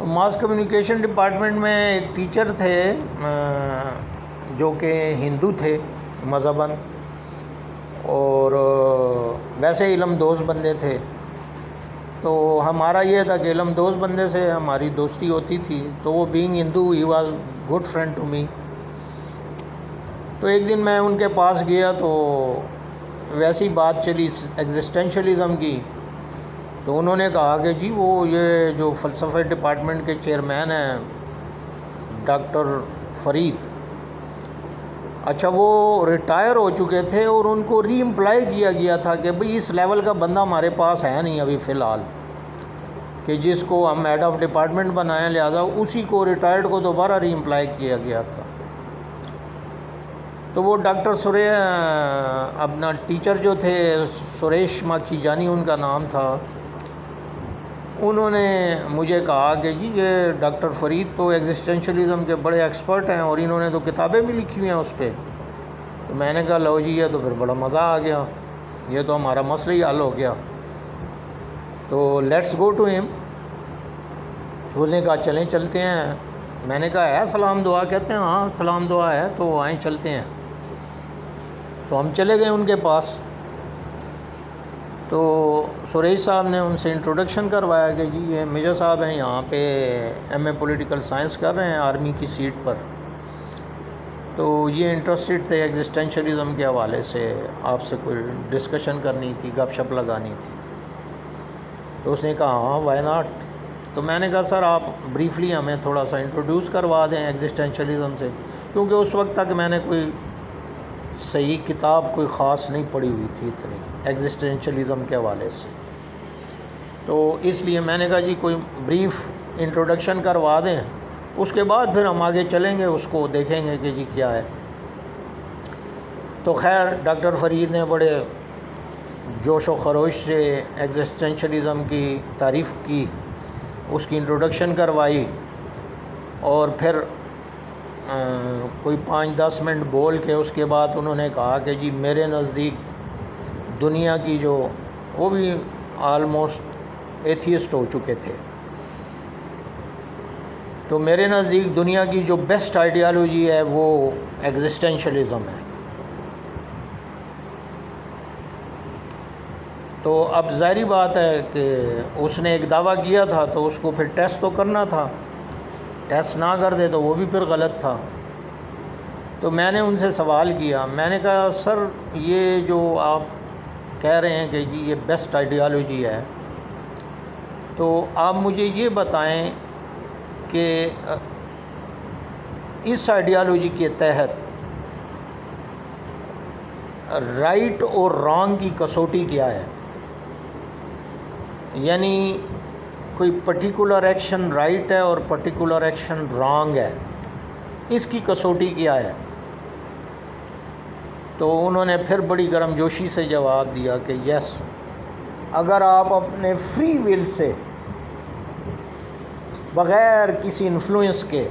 Mass communication department میں ایک teacher تھے جو کہ ہندو تھے مذہباً، اور ویسے علم دوز بندے تھے. تو ہمارا یہ تھا کہ علم دوز بندے سے ہماری دوستی ہوتی تھی. تو وہ being Hindu he was good friend to me. تو ایک دن میں ان کے پاس گیا تو ویسی بات چلی ایگزسٹینشلزم کی. تو انہوں نے کہا کہ جی وہ یہ جو فلسفہ ڈپارٹمنٹ کے چیئرمین ہیں ڈاکٹر فرید، اچھا وہ ریٹائر ہو چکے تھے اور ان کو ری امپلائی کیا گیا تھا کہ بھئی اس لیول کا بندہ ہمارے پاس ہے نہیں ابھی فی الحال کہ جس کو ہم ہیڈ آف ڈپارٹمنٹ بنائیں، لہٰذا اسی کو ریٹائرڈ کو دوبارہ ری امپلائی کیا گیا تھا. تو وہ ڈاکٹر اپنا ٹیچر جو تھے سریش ماکھی جانی ان کا نام تھا، انہوں نے مجھے کہا کہ جی یہ ڈاکٹر فرید تو ایگزسٹینشلزم کے بڑے ایکسپرٹ ہیں اور انہوں نے تو کتابیں بھی لکھی ہوئی ہیں اس پہ. تو میں نے کہا لو جی یہ تو پھر بڑا مزہ آ گیا، یہ تو ہمارا مسئلہ ہی حل ہو گیا. تو لیٹس گو ٹو ہم. اس نے کہا چلیں چلتے ہیں. میں نے کہا ہے سلام دعا؟ کہتے ہیں ہاں سلام دعا ہے تو آئیں چلتے ہیں. تو ہم چلے گئے ان کے پاس. تو سریش صاحب نے ان سے انٹروڈکشن کروایا کہ جی یہ میجر صاحب ہیں، یہاں پہ ایم اے پولیٹیکل سائنس کر رہے ہیں آرمی کی سیٹ پر. تو یہ انٹرسٹڈ تھے ایگزسٹینشلزم کے حوالے سے، آپ سے کوئی ڈسکشن کرنی تھی، گپ شپ لگانی تھی. تو اس نے کہا ہاں وائی ناٹ. تو میں نے کہا سر آپ بریفلی ہمیں تھوڑا سا انٹروڈیوس کروا دیں ایگزسٹینشلزم سے، کیونکہ اس وقت تک میں نے کوئی صحیح کتاب کوئی خاص نہیں پڑھی ہوئی تھی اتنی ایگزسٹینشلزم کے حوالے سے. تو اس لیے میں نے کہا جی کوئی بریف انٹروڈکشن کروا دیں، اس کے بعد پھر ہم آگے چلیں گے، اس کو دیکھیں گے کہ جی کیا ہے. تو خیر ڈاکٹر فرید نے بڑے جوش و خروش سے ایگزسٹینشلزم کی تعریف کی، اس کی انٹروڈکشن کروائی، اور پھر کوئی 5-10 منٹ بول کے اس کے بعد انہوں نے کہا کہ جی میرے نزدیک دنیا کی جو وہ بھی آلموسٹ ایتھیسٹ ہو چکے تھے، تو میرے نزدیک دنیا کی جو بیسٹ آئیڈیالوجی ہے وہ ایگزسٹینشلزم ہے. تو اب ظاہری بات ہے کہ اس نے ایک دعویٰ کیا تھا تو اس کو پھر ٹیسٹ تو کرنا تھا، ٹیسٹ نہ کر دے تو وہ بھی پھر غلط تھا. تو میں نے ان سے سوال کیا، میں نے کہا سر یہ جو آپ کہہ رہے ہیں کہ جی یہ بیسٹ آئیڈیالوجی ہے، تو آپ مجھے یہ بتائیں کہ اس آئیڈیالوجی کے تحت رائٹ اور رانگ کی کسوٹی کیا ہے؟ یعنی کوئی پرٹیکولر ایکشن رائٹ ہے اور پرٹیکولر ایکشن رانگ ہے، اس کی کسوٹی کیا ہے؟ تو انہوں نے پھر بڑی گرم جوشی سے جواب دیا کہ یس، اگر آپ اپنے فری ول سے بغیر کسی انفلوئنس کے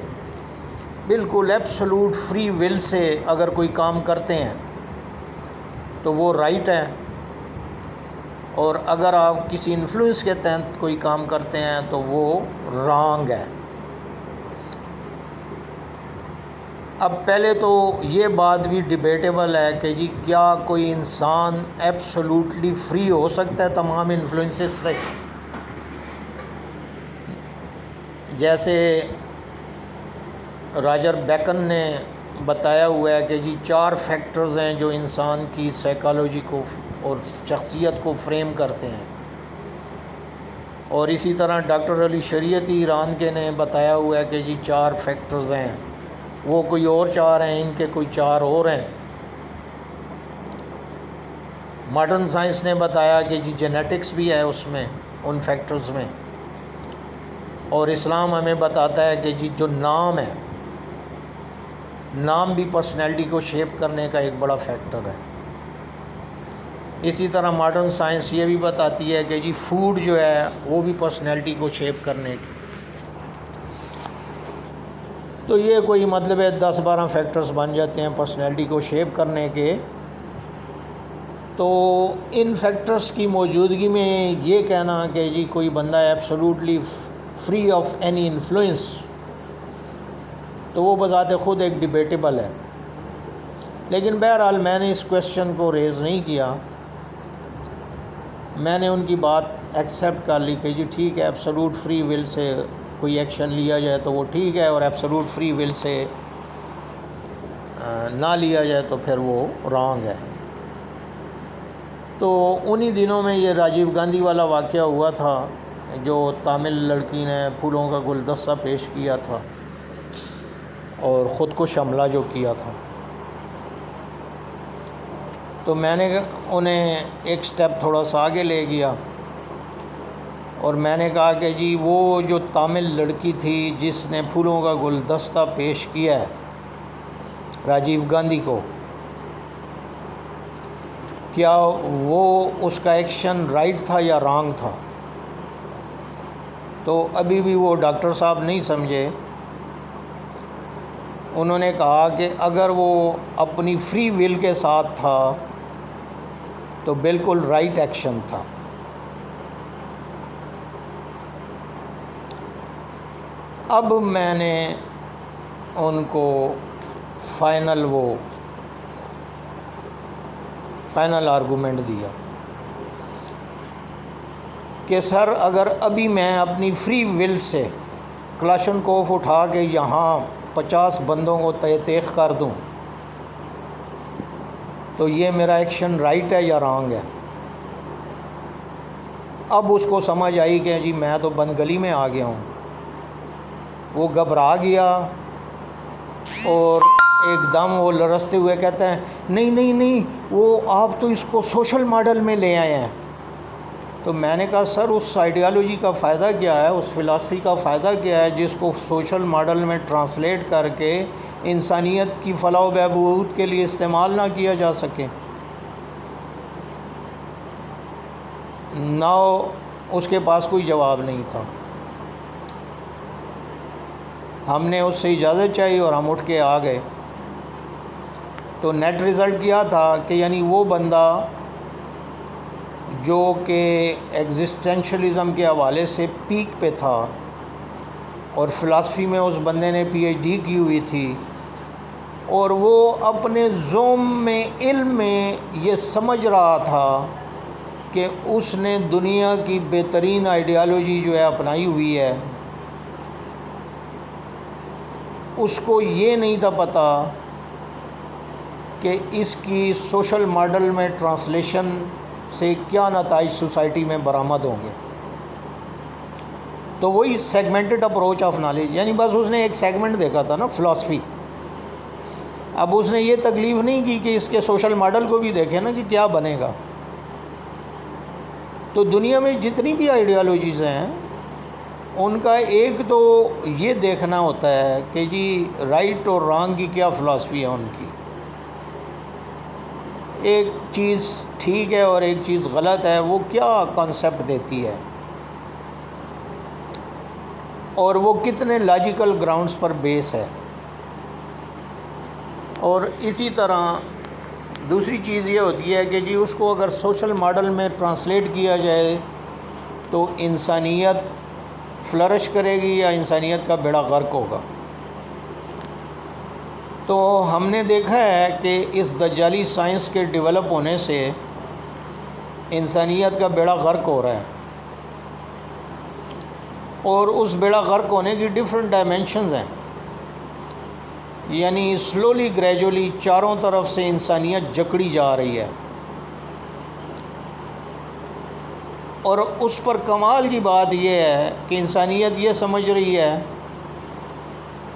بالکل ایبسولوٹ فری ول سے اگر کوئی کام کرتے ہیں تو وہ رائٹ ہے، اور اگر آپ کسی انفلوئنس کے تحت کوئی کام کرتے ہیں تو وہ رانگ ہے. اب پہلے تو یہ بات بھی ڈیبیٹیبل ہے کہ جی کیا کوئی انسان ایبسولوٹلی فری ہو سکتا ہے تمام انفلوئنسز سے؟ جیسے راجر بیکن نے بتایا ہوا ہے کہ جی 4 فیکٹرز ہیں جو انسان کی سائیکالوجی کو اور شخصیت کو فریم کرتے ہیں، اور اسی طرح ڈاکٹر علی شریعتی ایران کے نے بتایا ہوا ہے کہ جی 4 فیکٹرز ہیں، وہ کوئی اور 4 ہیں، ان کے کوئی 4 اور ہیں. ماڈرن سائنس نے بتایا کہ جی جینیٹکس بھی ہے اس میں، ان فیکٹرز میں. اور اسلام ہمیں بتاتا ہے کہ جی جو نام ہے، نام بھی پرسنالٹی کو شیپ کرنے کا ایک بڑا فیکٹر ہے. اسی طرح ماڈرن سائنس یہ بھی بتاتی ہے کہ جی فوڈ جو ہے وہ بھی پرسنالٹی کو شیپ کرنے کی. تو یہ کوئی مطلب ہے 10-12 فیکٹرز بن جاتے ہیں پرسنالٹی کو شیپ کرنے کے. تو ان فیکٹرز کی موجودگی میں یہ کہنا کہ جی کوئی بندہ absolutely free of any influence, تو وہ بذات خود ایک ڈیبیٹیبل ہے. لیکن بہرحال میں نے اس کویشچن کو ریز نہیں کیا، میں نے ان کی بات ایکسیپٹ کر لی کہ جی ٹھیک ہے، ایبسولوٹ فری ول سے کوئی ایکشن لیا جائے تو وہ ٹھیک ہے، اور ایبسولوٹ فری ول سے نہ لیا جائے تو پھر وہ رانگ ہے. تو انہی دنوں میں یہ راجیو گاندھی والا واقعہ ہوا تھا، جو تامل لڑکی نے پھولوں کا گلدستہ پیش کیا تھا اور خود کش حملہ جو کیا تھا. تو میں نے انہیں ایک سٹیپ تھوڑا سا آگے لے گیا اور میں نے کہا کہ جی وہ جو تامل لڑکی تھی جس نے پھولوں کا گلدستہ پیش کیا ہے راجیو گاندھی کو، کیا وہ اس کا ایکشن رائٹ تھا یا رانگ تھا؟ تو ابھی بھی وہ ڈاکٹر صاحب نہیں سمجھے. انہوں نے کہا کہ اگر وہ اپنی فری ول کے ساتھ تھا تو بالکل رائٹ ایکشن تھا. اب میں نے ان کو فائنل آرگومنٹ دیا کہ سر اگر ابھی میں اپنی فری ول سے کلاشنکوف اٹھا کے یہاں 50 بندوں کو تیخ کر دوں تو یہ میرا ایکشن رائٹ ہے یا رانگ ہے؟ اب اس کو سمجھ آئی کہ جی میں تو بند گلی میں آ گیا ہوں. وہ گھبرا گیا اور ایک دم وہ لرزتے ہوئے کہتے ہیں نہیں وہ آپ تو اس کو سوشل ماڈل میں لے آئے ہیں. تو میں نے کہا سر اس آئیڈیالوجی کا فائدہ کیا ہے، اس فلسفی کا فائدہ کیا ہے جس کو سوشل ماڈل میں ٹرانسلیٹ کر کے انسانیت کی فلاح و بہبود کے لیے استعمال نہ کیا جا سکے؟ نہ اس کے پاس کوئی جواب نہیں تھا. ہم نے اس سے اجازت چاہی اور ہم اٹھ کے آ گئے. تو نیٹ رزلٹ کیا تھا کہ یعنی وہ بندہ جو کہ ایگزسٹینشلزم کے حوالے سے پیک پہ تھا اور فلسفی میں اس بندے نے پی ایچ ڈی کی ہوئی تھی، اور وہ اپنے ذوم میں علم میں یہ سمجھ رہا تھا کہ اس نے دنیا کی بہترین آئیڈیالوجی جو ہے اپنائی ہوئی ہے، اس کو یہ نہیں تھا پتہ کہ اس کی سوشل ماڈل میں ٹرانسلیشن سے کیا نتائج سوسائٹی میں برآمد ہوں گے. تو وہی سیگمنٹڈ اپروچ آف نالج، یعنی بس اس نے ایک سیگمنٹ دیکھا تھا نا فلسفی. اب اس نے یہ تکلیف نہیں کی کہ اس کے سوشل ماڈل کو بھی دیکھے نا کہ کیا بنے گا. تو دنیا میں جتنی بھی آئیڈیالوجیز ہیں ان کا ایک تو یہ دیکھنا ہوتا ہے کہ جی رائٹ اور رانگ کی کیا فلسفی ہے ان کی. ایک چیز ٹھیک ہے اور ایک چیز غلط ہے، وہ کیا کانسیپٹ دیتی ہے اور وہ کتنے لاجیکل گراؤنڈز پر بیس ہے. اور اسی طرح دوسری چیز یہ ہوتی ہے کہ جی اس کو اگر سوشل ماڈل میں ٹرانسلیٹ کیا جائے تو انسانیت فلرش کرے گی یا انسانیت کا بیڑا غرق ہوگا. تو ہم نے دیکھا ہے کہ اس دجالی سائنس کے ڈیولپ ہونے سے انسانیت کا بیڑا غرق ہو رہا ہے، اور اس بیڑا غرق ہونے کی ڈیفرنٹ ڈائمینشنز ہیں. یعنی سلولی گریجولی چاروں طرف سے انسانیت جکڑی جا رہی ہے، اور اس پر کمال کی بات یہ ہے کہ انسانیت یہ سمجھ رہی ہے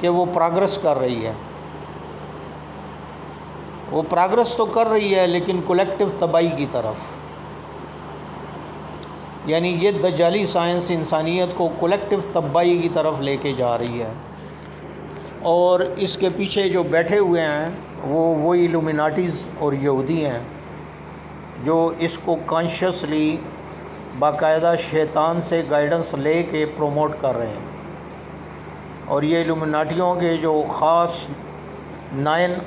کہ وہ پروگرس کر رہی ہے. وہ پروگرس تو کر رہی ہے لیکن کولیکٹیو تباہی کی طرف. یعنی یہ دجالی سائنس انسانیت کو کولیکٹیو تباہی کی طرف لے کے جا رہی ہے، اور اس کے پیچھے جو بیٹھے ہوئے ہیں وہ الومیناٹیز اور یہودی ہیں جو اس کو کانشیسلی باقاعدہ شیطان سے گائیڈنس لے کے پروموٹ کر رہے ہیں. اور یہ الومیناٹیوں کے جو خاص 9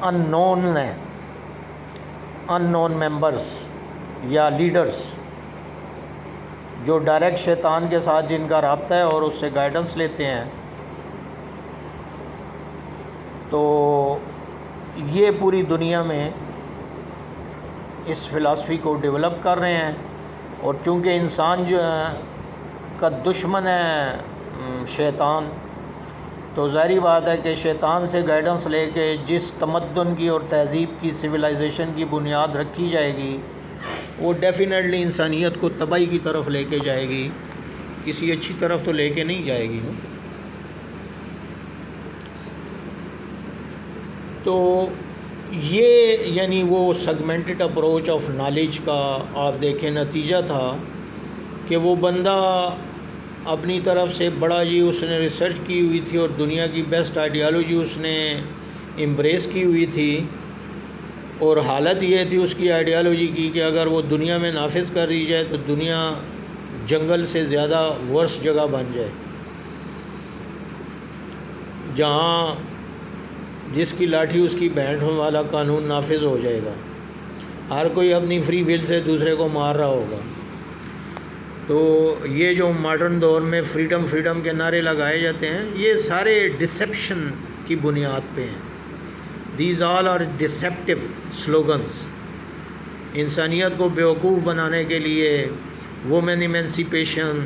ان نون ممبرز یا لیڈرز جو ڈائریکٹ شیطان کے ساتھ جن کا رابطہ ہے اور اس سے گائیڈنس لیتے ہیں، تو یہ پوری دنیا میں اس فلاسفی کو ڈیولپ کر رہے ہیں۔ اور چونکہ انسان جو کا دشمن ہے شیطان، تو ظاہری بات ہے کہ شیطان سے گائیڈنس لے کے جس تمدن کی اور تہذیب کی، سویلائزیشن کی بنیاد رکھی جائے گی، وہ ڈیفینیٹلی انسانیت کو تباہی کی طرف لے کے جائے گی، کسی اچھی طرف تو لے کے نہیں جائے گی۔ تو یہ یعنی وہ سیگمنٹڈ اپروچ آف نالج کا آپ دیکھیں نتیجہ تھا کہ وہ بندہ اپنی طرف سے بڑا جی اس نے ریسرچ کی ہوئی تھی اور دنیا کی بیسٹ آئیڈیالوجی اس نے امبریس کی ہوئی تھی، اور حالت یہ تھی اس کی آئیڈیالوجی کی کہ اگر وہ دنیا میں نافذ کر دی جائے تو دنیا جنگل سے زیادہ ورس جگہ بن جائے، جہاں جس کی لاٹھی اس کی بینٹ والا قانون نافذ ہو جائے گا، ہر کوئی اپنی فری ول سے دوسرے کو مار رہا ہوگا۔ تو یہ جو ماڈرن دور میں فریڈم کے نعرے لگائے جاتے ہیں، یہ سارے ڈسیپشن کی بنیاد پہ ہیں۔ These all are deceptive slogans. انسانیت کو بیوقوف بنانے کے لیے وومن ایمنسیپیشن،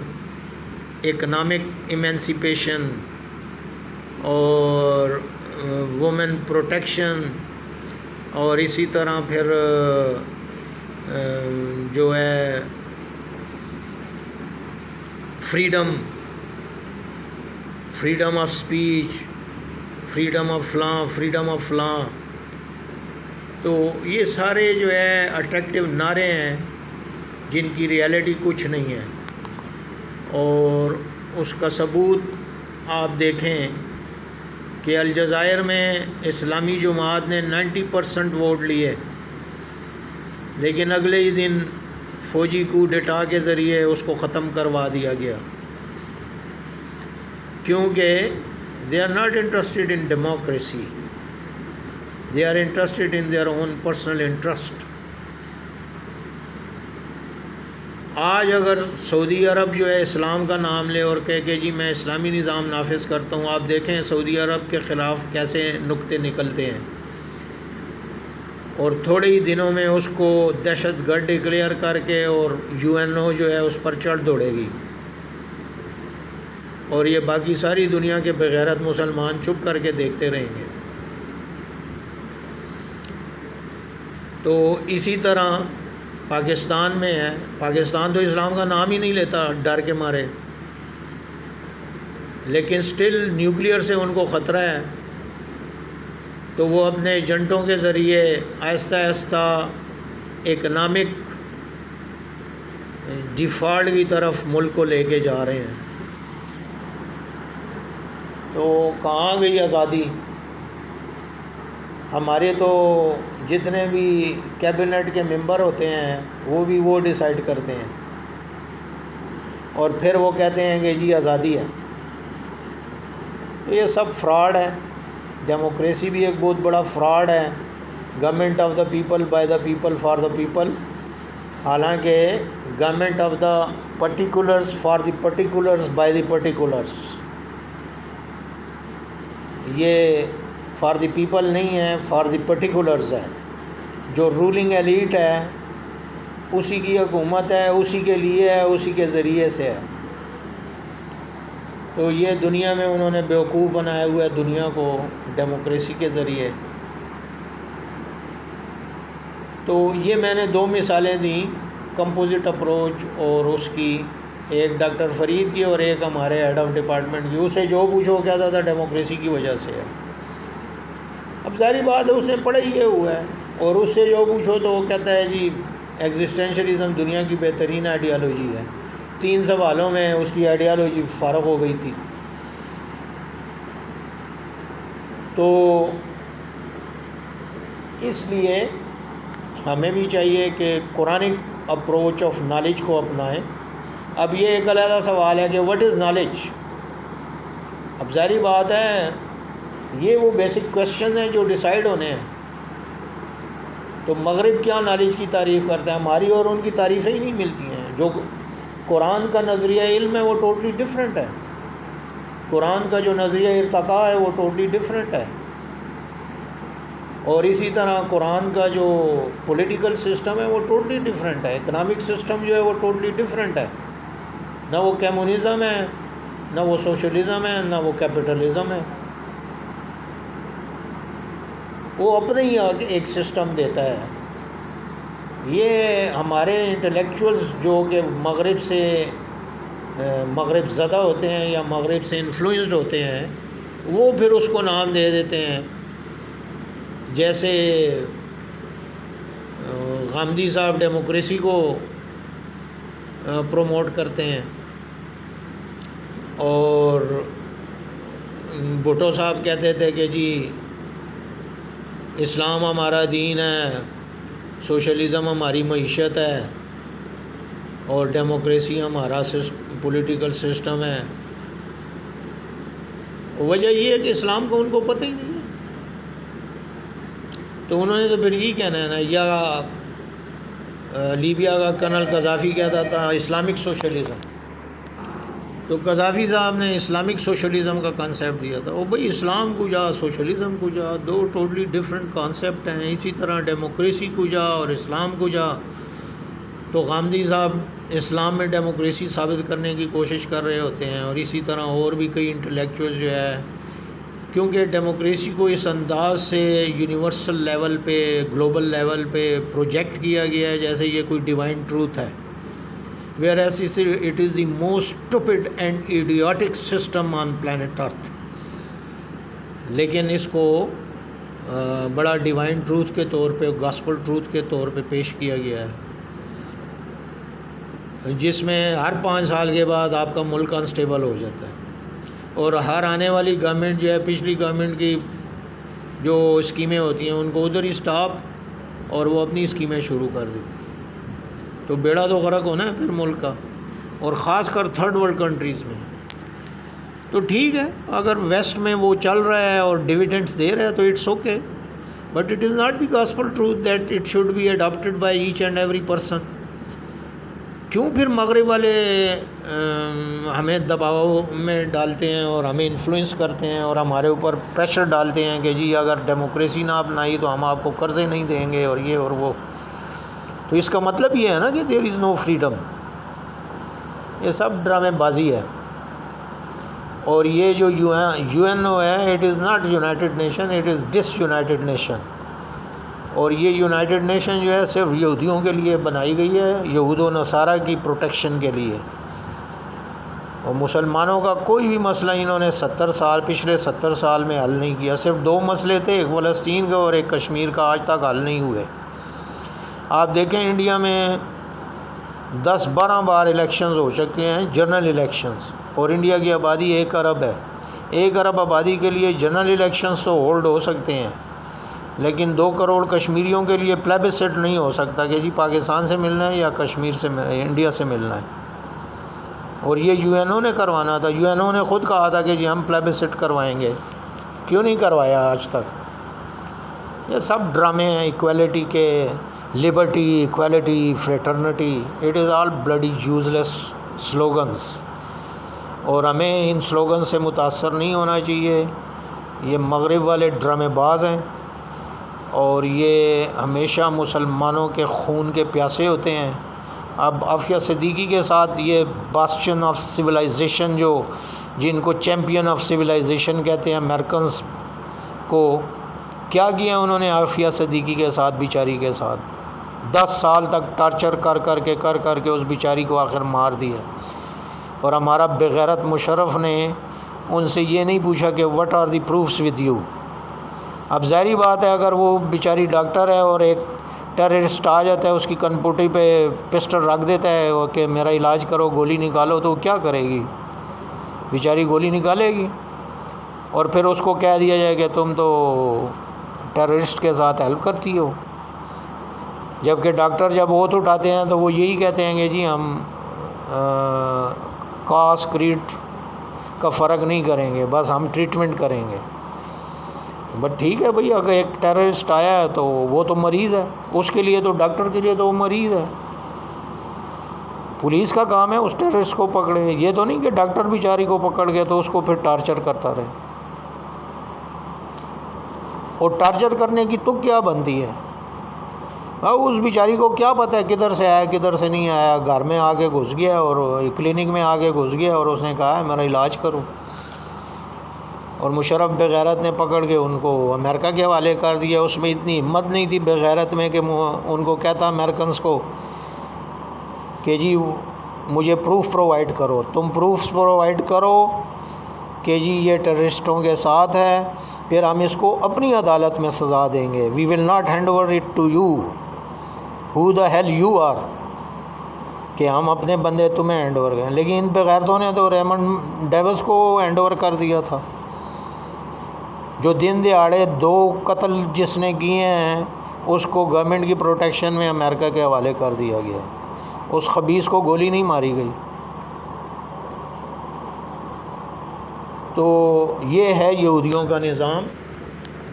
اکنامک ایمنسیپیشن اور وومن پروٹیکشن، اور اسی طرح پھر جو ہے freedom of speech, freedom of فلاں، تو یہ سارے جو ہے اٹریکٹیو نعرے ہیں جن کی ریالٹی کچھ نہیں ہے۔ اور اس کا ثبوت آپ دیکھیں کہ الجزائر میں اسلامی جماعت نے 90% ووٹ لیے، لیکن اگلے ہی دن فوجی کو ڈٹا کے ذریعے اس کو ختم کروا دیا گیا، کیونکہ they are not interested in democracy, they are interested in their own personal interest۔ آج اگر سعودی عرب جو ہے اسلام کا نام لے اور کہے کہ جی میں اسلامی نظام نافذ کرتا ہوں، آپ دیکھیں سعودی عرب کے خلاف کیسے نکتے نکلتے ہیں، اور تھوڑے ہی دنوں میں اس کو دہشت گرد ڈکلیئر کر کے اور UNO جو ہے اس پر چڑھ دوڑے گی، اور یہ باقی ساری دنیا کے بغیرت مسلمان چپ کر کے دیکھتے رہیں گے۔ تو اسی طرح پاکستان میں ہے، پاکستان تو اسلام کا نام ہی نہیں لیتا ڈر کے مارے، لیکن سٹل نیوکلیئر سے ان کو خطرہ ہے، تو وہ اپنے ایجنٹوں کے ذریعے آہستہ آہستہ اکنامک ڈیفالٹ کی طرف ملک کو لے کے جا رہے ہیں۔ تو کہاں گئی آزادی؟ ہمارے تو جتنے بھی کیبنٹ کے ممبر ہوتے ہیں وہ بھی وہ ڈیسائیڈ کرتے ہیں، اور پھر وہ کہتے ہیں کہ جی آزادی ہے۔ تو یہ سب فراڈ ہے۔ ڈیموکریسی بھی ایک بہت بڑا فراڈ ہے، government of the people by the people for the people, حالانکہ government of the particulars for the particulars by the particulars, یہ فار دی پیپل نہیں ہے، فار دی پرٹیکولرز ہے۔ جو رولنگ ایلیٹ ہے اسی کی حکومت ہے، اسی کے لیے ہے، اسی کے ذریعے سے ہے۔ تو یہ دنیا میں انہوں نے بیوقوف بنایا ہوا ہے دنیا کو ڈیموکریسی کے ذریعے۔ تو یہ میں نے دو مثالیں دیں، کمپوزٹ اپروچ اور اس کی، ایک ڈاکٹر فرید کی اور ایک ہمارے ہیڈ آف ڈپارٹمنٹ کی۔ اسے جو پوچھو کہتا تھا ڈیموکریسی کی وجہ سے ہے۔ اب ظاہری بات ہے اس نے پڑھا ہی یہ ہوا ہے، اور اس سے جو پوچھو تو وہ کہتا ہے جی ایگزسٹینشلزم دنیا کی بہترین آئیڈیالوجی ہے۔ 3 سوالوں میں اس کی آئیڈیالوجی فارغ ہو گئی تھی۔ تو اس لیے ہمیں بھی چاہیے کہ قرآنک اپروچ آف نالج کو اپنائیں۔ اب یہ ایک علیحدہ سوال ہے کہ واٹ از نالج؟ اب ظاہری بات ہے یہ وہ بیسک کویسچن ہیں جو ڈیسائیڈ ہونے ہیں۔ تو مغرب کیا نالج کی تعریف کرتا ہے؟ ہماری اور ان کی تعریفیں ہی نہیں ملتی ہیں۔ جو قرآن کا نظریہ علم ہے وہ ٹوٹلی ڈفرینٹ ہے، قرآن کا جو نظریہ ارتقاء ہے وہ ٹوٹلی ڈفرینٹ ہے، اور اسی طرح قرآن کا جو پولیٹیکل سسٹم ہے وہ ٹوٹلی ڈفرینٹ ہے، اکنامک سسٹم جو ہے وہ ٹوٹلی ڈفرینٹ ہے، نہ وہ کمیونزم ہے، نہ وہ سوشلزم ہے، نہ وہ کیپٹلزم ہے، وہ اپنے ہی ایک سسٹم دیتا ہے۔ یہ ہمارے انٹلیکچوئلز جو کہ مغرب زدہ ہوتے ہیں یا مغرب سے انفلوئنسڈ ہوتے ہیں، وہ پھر اس کو نام دے دیتے ہیں، جیسے غامدی صاحب ڈیموکریسی کو پروموٹ کرتے ہیں، اور بھٹو صاحب کہتے تھے کہ جی اسلام ہمارا دین ہے، سوشلزم ہماری معیشت ہے، اور ڈیموکریسی ہمارا پولیٹیکل سسٹم ہے۔ وجہ یہ ہے کہ اسلام کو ان کو پتہ ہی نہیں ہے، تو انہوں نے تو پھر یہی کہنا ہے نا، یا لیبیا کا کرنل قذافی کہتا تھا اسلامک سوشلزم، تو قذافی صاحب نے اسلامک سوشلزم کا کانسیپٹ دیا تھا، وہ بھئی اسلام کو جا، سوشلزم کو جا، دو ٹوٹلی ڈیفرنٹ کانسیپٹ ہیں، اسی طرح ڈیموکریسی کو جا اور اسلام کو جا۔ تو غامدی صاحب اسلام میں ڈیموکریسی ثابت کرنے کی کوشش کر رہے ہوتے ہیں، اور اسی طرح اور بھی کئی انٹلیکچوئل جو ہے، کیونکہ ڈیموکریسی کو اس انداز سے یونیورسل لیول پہ، گلوبل لیول پہ پروجیکٹ کیا گیا ہے جیسے یہ کوئی ڈیوائن ٹروتھ ہے، whereas it is the most stupid and idiotic system on planet earth، لیکن اس کو بڑا ڈیوائن ٹروتھ کے طور پہ، گاسپل ٹروتھ کے طور پہ پیش کیا گیا ہے، جس میں ہر 5 سال کے بعد آپ کا ملک انسٹیبل ہو جاتا ہے، اور ہر آنے والی گورنمنٹ جو ہے پچھلی گورنمنٹ کی جو اسکیمیں ہوتی ہیں ان کو ادھر ہی سٹاپ، اور وہ اپنی اسکیمیں شروع کر دیتی ہیں، تو بیڑا تو غرق ہونا ہے پھر ملک کا، اور خاص کر تھرڈ ورلڈ کنٹریز میں۔ تو ٹھیک ہے، اگر ویسٹ میں وہ چل رہا ہے اور ڈیویڈنڈس دے رہا ہے تو it's okay, but it is not the gospel truth that it should be adopted by each and every person. کیوں پھر مغرب والے ہمیں دباؤ میں ڈالتے ہیں اور ہمیں انفلوئنس کرتے ہیں اور ہمارے اوپر پریشر ڈالتے ہیں کہ جی اگر ڈیموکریسی نہ اپنائی تو ہم آپ کو قرضے نہیں دیں گے اور یہ اور وہ؟ تو اس کا مطلب یہ ہے نا کہ دیر از نو فریڈم۔ یہ سب ڈرامے بازی ہے، اور یہ جو یو این او ہے، it is not united nation, it is disunited nation, اور یہ یونائٹڈ نیشن جو ہے صرف یہودیوں کے لیے بنائی گئی ہے، یہود و نصارہ کی پروٹیکشن کے لیے، اور مسلمانوں کا کوئی بھی مسئلہ انہوں نے پچھلے 70 سال میں حل نہیں کیا۔ صرف 2 مسئلے تھے، ایک فلسطین کا اور ایک کشمیر کا، آج تک حل نہیں ہوئے۔ آپ دیکھیں انڈیا میں 10-12 بار الیکشنز ہو چکے ہیں، جنرل الیکشنز، اور انڈیا کی آبادی 1 ارب ہے۔ 1 ارب آبادی کے لیے جنرل الیکشنز تو ہولڈ ہو سکتے ہیں، لیکن 2 کروڑ کشمیریوں کے لیے پلیبسسٹ نہیں ہو سکتا کہ جی پاکستان سے ملنا ہے یا انڈیا سے ملنا ہے، اور یہ یو این او نے کروانا تھا۔ یو این او نے خود کہا تھا کہ جی ہم پلیبسسٹ کروائیں گے، کیوں نہیں کروایا آج تک؟ یہ سب ڈرامے ہیں ایکویلٹی کے، liberty, equality, fraternity, it is all bloody useless slogans, اور ہمیں ان سلوگن سے متاثر نہیں ہونا چاہیے۔ یہ مغرب والے ڈرامے باز ہیں، اور یہ ہمیشہ مسلمانوں کے خون کے پیاسے ہوتے ہیں۔ اب عافیہ صدیقی کے ساتھ یہ باسٹن آف سویلائزیشن، جن کو چیمپئن آف سویلائزیشن کہتے ہیں امریکنز کو، کیا کیا انہوں نے عافیہ صدیقی کے ساتھ، بیچاری کے ساتھ 10 سال تک ٹارچر کر کر کے اس بیچاری کو آخر مار دیا، اور ہمارا بغیرت مشرف نے ان سے یہ نہیں پوچھا کہ what are the proofs with you. اب ظاہری بات ہے اگر وہ بیچاری ڈاکٹر ہے اور ایک ٹیررسٹ آ جاتا ہے اس کی کنپوٹی پہ پسٹل رکھ دیتا ہے کہ میرا علاج کرو، گولی نکالو، تو وہ کیا کرے گی؟ بیچاری گولی نکالے گی، اور پھر اس کو کہہ دیا جائے کہ تم تو ٹیررسٹ کے ساتھ ہیلپ کرتی ہو۔ جبکہ ڈاکٹر جب اوتھ اٹھاتے ہیں تو وہ یہی کہتے ہیں کہ جی ہم کاسٹ کریڈ کا فرق نہیں کریں گے، بس ہم ٹریٹمنٹ کریں گے۔ بٹ ٹھیک ہے بھئی، اگر ایک ٹیررسٹ آیا ہے تو وہ تو مریض ہے، اس کے لیے تو ڈاکٹر کے لیے تو وہ مریض ہے۔ پولیس کا کام ہے اس ٹیررسٹ کو پکڑے، یہ تو نہیں کہ ڈاکٹر بیچاری کو پکڑ گیا تو اس کو پھر ٹارچر کرتا رہے. اور ٹارچر کرنے کی تو کیا بنتی ہے؟ اس بیچاری کو کیا پتہ ہے کدھر سے آیا کدھر سے نہیں آیا، گھر میں آ کے گھس گیا اور کلینک میں آ کے گھس گیا اور اس نے کہا ہے میرا علاج کرو. اور مشرف بغیرت نے پکڑ کے ان کو امریکہ کے حوالے کر دیا. اس میں اتنی ہمت نہیں تھی بغیرت میں کہ ان کو کہتا امریکنز کو کہ جی مجھے پروف پرووائڈ کرو، تم پروفس پرووائڈ کرو کہ جی یہ ٹیررسٹوں کے ساتھ ہے، پھر ہم اس کو اپنی عدالت میں سزا دیں گے. We will not hand over it to you who the hell you are, کہ ہم اپنے بندے تمہیں ہینڈ اوور کریں. لیکن ان بغیرتوں نے تو ریمنڈ ڈیوس کو ہینڈ اوور کر دیا تھا، جو دن دہاڑے 2 قتل جس نے کیے ہیں اس کو گورنمنٹ کی پروٹیکشن میں امریکہ کے حوالے کر دیا گیا. اس خبیث کو گولی نہیں ماری گئی. تو یہ ہے یہودیوں کا نظام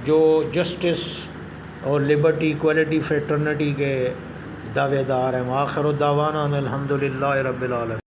جو جسٹس اور لبرٹی، ایکوالٹی، فریٹرنٹی کے دعوے دار ہیں. وآخر دعوانا الحمدللہ رب العالمین.